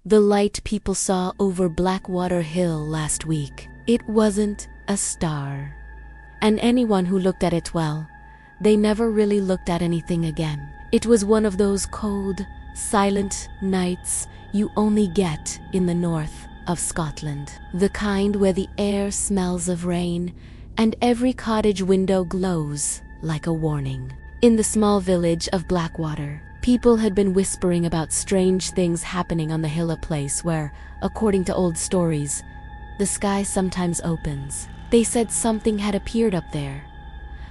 The light people saw over Blackwater Hill last week. It wasn't a star. And anyone who looked at it, well, they never really looked at anything again. It was one of those cold, silent nights you only get in the north of Scotland. The kind where the air smells of rain and every cottage window glows like a warning. In the small village of Blackwater, people had been whispering about strange things happening on the hill, a place where, according to old stories, the sky sometimes opens. They said something had appeared up there,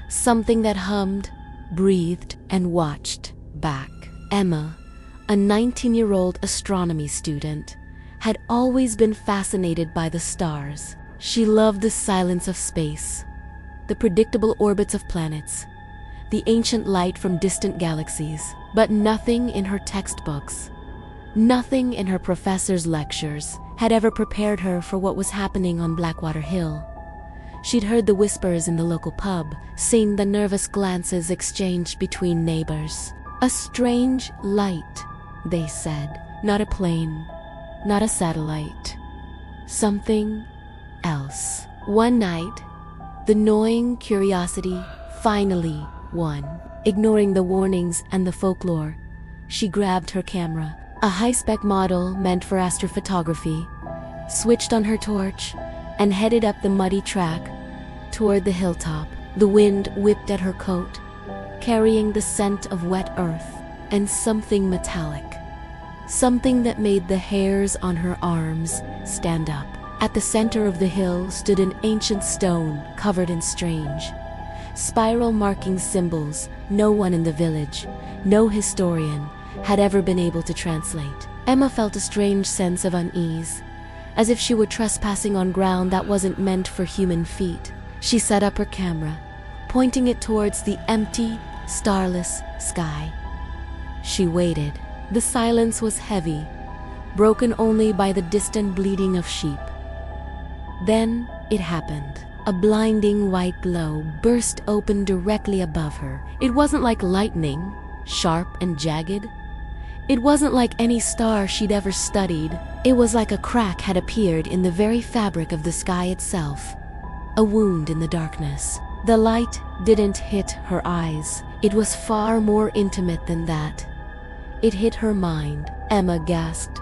something that hummed, breathed, and watched back. Emma, a 19-year-old astronomy student, had always been fascinated by the stars. She loved the silence of space, the predictable orbits of planets, the ancient light from distant galaxies. But nothing in her textbooks, nothing in her professor's lectures had ever prepared her for what was happening on Blackwater Hill. She'd heard the whispers in the local pub, seen the nervous glances exchanged between neighbors. A strange light, they said. Not a plane, not a satellite. Something else. One night, the gnawing curiosity finally won. Ignoring the warnings and the folklore, she grabbed her camera, a high-spec model meant for astrophotography, switched on her torch, and headed up the muddy track toward the hilltop. The wind whipped at her coat, carrying the scent of wet earth and something metallic, something that made the hairs on her arms stand up. At the center of the hill stood an ancient stone covered in strange, spiral marking symbols no one in the village, no historian, had ever been able to translate. Emma felt a strange sense of unease, as if she were trespassing on ground that wasn't meant for human feet. She set up her camera, pointing it towards the empty, starless sky. She waited. The silence was heavy, broken only by the distant bleating of sheep. Then it happened. A blinding white glow burst open directly above her. It wasn't like lightning, sharp and jagged. It wasn't like any star she'd ever studied. It was like a crack had appeared in the very fabric of the sky itself, a wound in the darkness. The light didn't hit her eyes. It was far more intimate than that. It hit her mind. Emma gasped,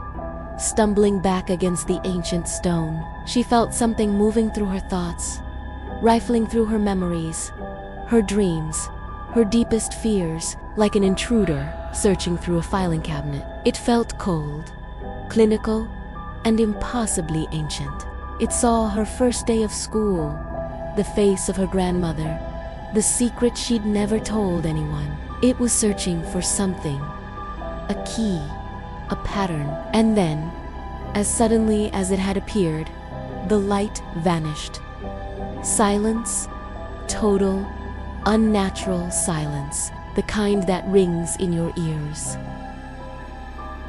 stumbling back against the ancient stone. She felt something moving through her thoughts, rifling through her memories, her dreams, her deepest fears, like an intruder searching through a filing cabinet. It felt cold, clinical, and impossibly ancient. It saw her first day of school, the face of her grandmother, the secret she'd never told anyone. It was searching for something, a key, a pattern. And then, as suddenly as it had appeared, the light vanished. Silence, total, unnatural silence, the kind that rings in your ears.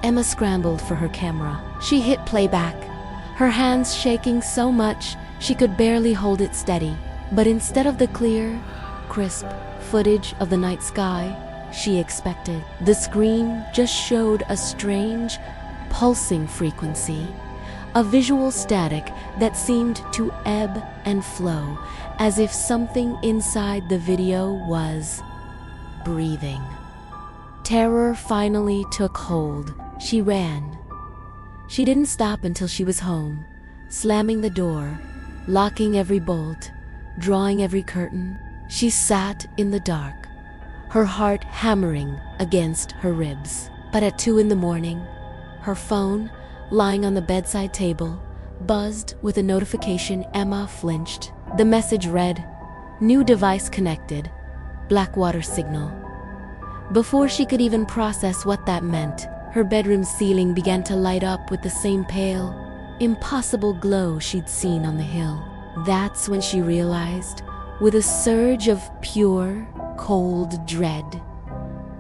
Emma scrambled for her camera. She hit playback, her hands shaking so much she could barely hold it steady. But instead of the clear, crisp footage of the night sky she expected, the screen just showed a strange, pulsing frequency, a visual static that seemed to ebb and flow, as if something inside the video was breathing. Terror finally took hold. She ran. She didn't stop until she was home, slamming the door, locking every bolt, drawing every curtain. She sat in the dark, her heart hammering against her ribs. But at 2 a.m, her phone, lying on the bedside table, buzzed with a notification. Emma flinched. The message read, "New device connected, Blackwater signal." Before she could even process what that meant, her bedroom ceiling began to light up with the same pale, impossible glow she'd seen on the hill. That's when she realized, with a surge of pure, cold dread,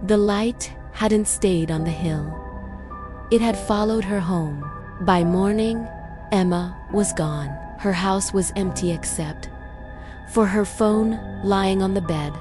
the light hadn't stayed on the hill. It had followed her home. By morning, Emma was gone. Her house was empty except for her phone lying on the bed.